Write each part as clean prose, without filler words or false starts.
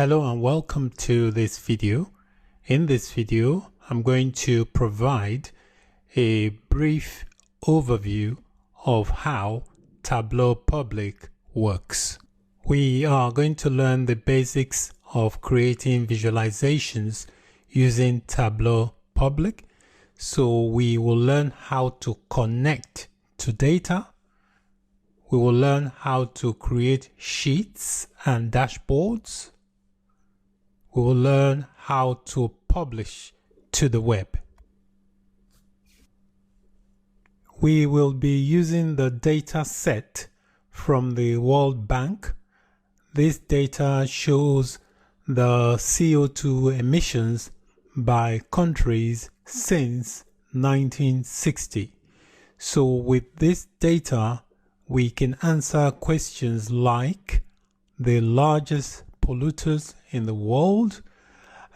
Hello and welcome to this video. In this video, I'm going to provide a brief overview of how Tableau Public works. We are going to learn the basics of creating visualizations using Tableau Public. So we will learn how to connect to data. We will learn how to create sheets and dashboards. We will learn how to publish to the web. We will be using the data set from the World Bank. This data shows the CO2 emissions by countries since 1960. So with this data, we can answer questions like the largest polluters in the world,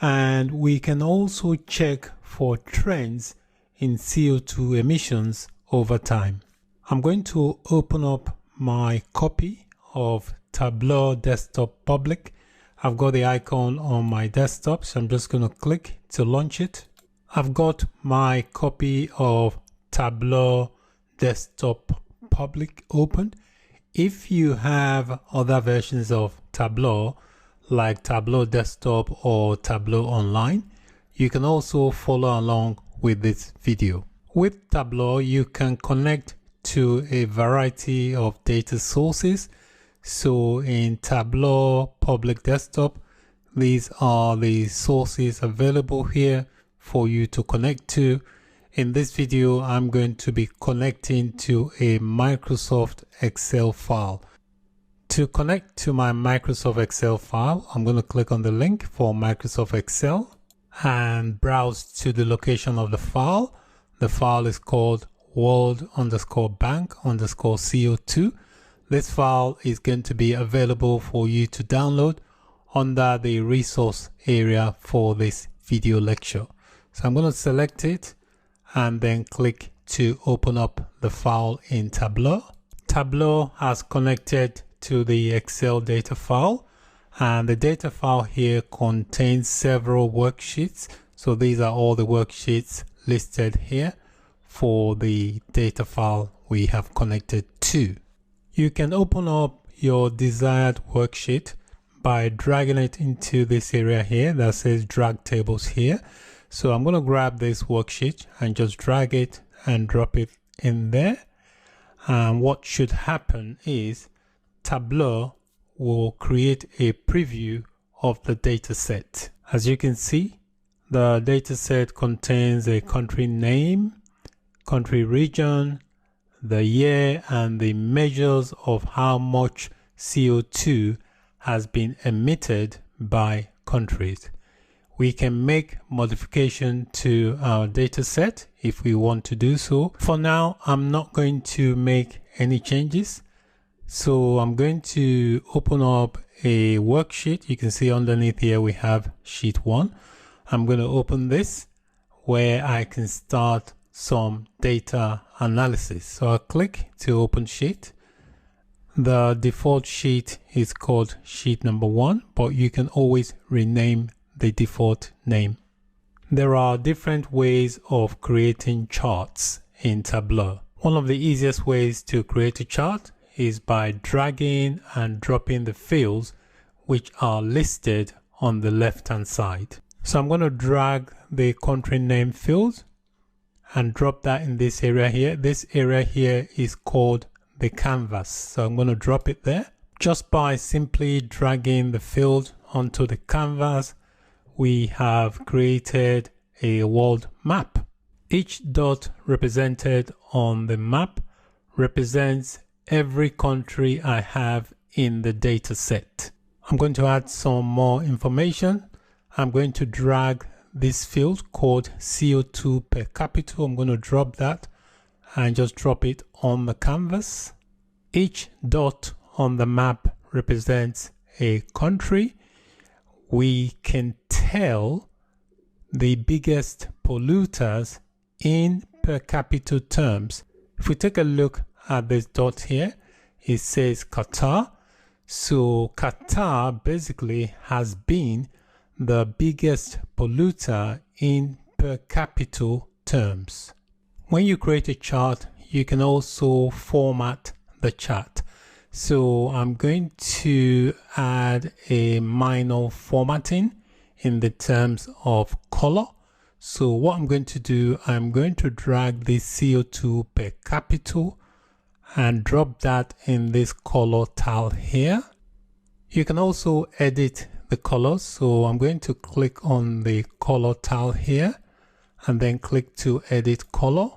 and we can also check for trends in CO2 emissions over time. I'm going to open up my copy of Tableau Desktop Public. I've got the icon on my desktop, so I'm just going to click to launch it. I've got my copy of Tableau Desktop Public opened. If you have other versions of Tableau, like Tableau Desktop or Tableau Online, you can also follow along with this video. With Tableau, you can connect to a variety of data sources. So in Tableau Public Desktop, these are the sources available here for you to connect to. In this video, I'm going to be connecting to a Microsoft Excel file. To connect to my Microsoft Excel file, I'm going to click on the link for Microsoft Excel and browse to the location of the file. The file is called world_bank_CO2. This file is going to be available for you to download under the resource area for this video lecture. So I'm going to select it and then click to open up the file in Tableau. Tableau has connected to the Excel data file, and the data file here contains several worksheets. So these are all the worksheets listed here for the data file we have connected to. You can open up your desired worksheet by dragging it into this area here that says drag tables here. So I'm going to grab this worksheet and just drag it and drop it in there. And what should happen is Tableau will create a preview of the data set. As you can see, the data set contains a country name, country region, the year, and the measures of how much CO2 has been emitted by countries. We can make modification to our data set if we want to do so. For now, I'm not going to make any changes. So I'm going to open up a worksheet. You can see underneath here we have sheet 1. I'm going to open this where I can start some data analysis. So I'll click to open sheet. The default sheet is called sheet number 1, but you can always rename the default name. There are different ways of creating charts in Tableau. One of the easiest ways to create a chart is by dragging and dropping the fields which are listed on the left hand side. So I'm going to drag the country name field and drop that in this area here. This area here is called the canvas. So I'm going to drop it there. Just by simply dragging the field onto the canvas, we have created a world map. Each dot represented on the map represents every country I have in the data set. I'm going to add some more information. I'm going to drag this field called CO2 per capita. I'm going to drop that and just drop it on the canvas. Each dot on the map represents a country. We can tell the biggest polluters in per capita terms. If we take a look at this dot here, it says Qatar. So Qatar basically has been the biggest polluter in per capita terms. When you create a chart, you can also format the chart. So I'm going to add a minor formatting in the terms of color. So what I'm going to do, I'm going to drag the CO2 per capita and drop that in this color tile here. You can also edit the colors. So I'm going to click on the color tile here and then click to edit color.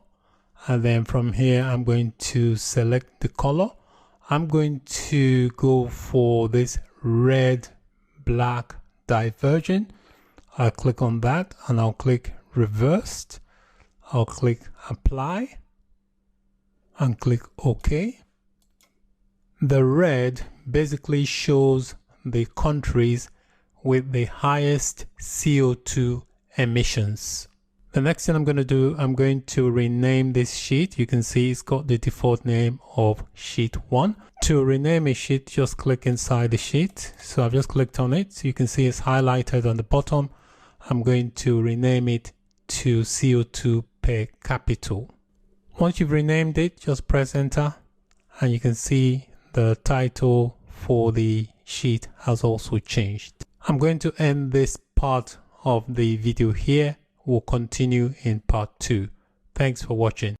And then from here, I'm going to select the color. I'm going to go for this red, black, divergent. I'll click on that and I'll click reversed. I'll click apply and click OK. The red basically shows the countries with the highest CO2 emissions. The next thing I'm going to do, I'm going to rename this sheet. You can see it's got the default name of sheet 1. To rename a sheet, just click inside the sheet. So I've just clicked on it. So you can see it's highlighted on the bottom. I'm going to rename it to CO2 per capita. Once you've renamed it, just press enter and you can see the title for the sheet has also changed. I'm going to end this part of the video here. We'll continue in part 2. Thanks for watching.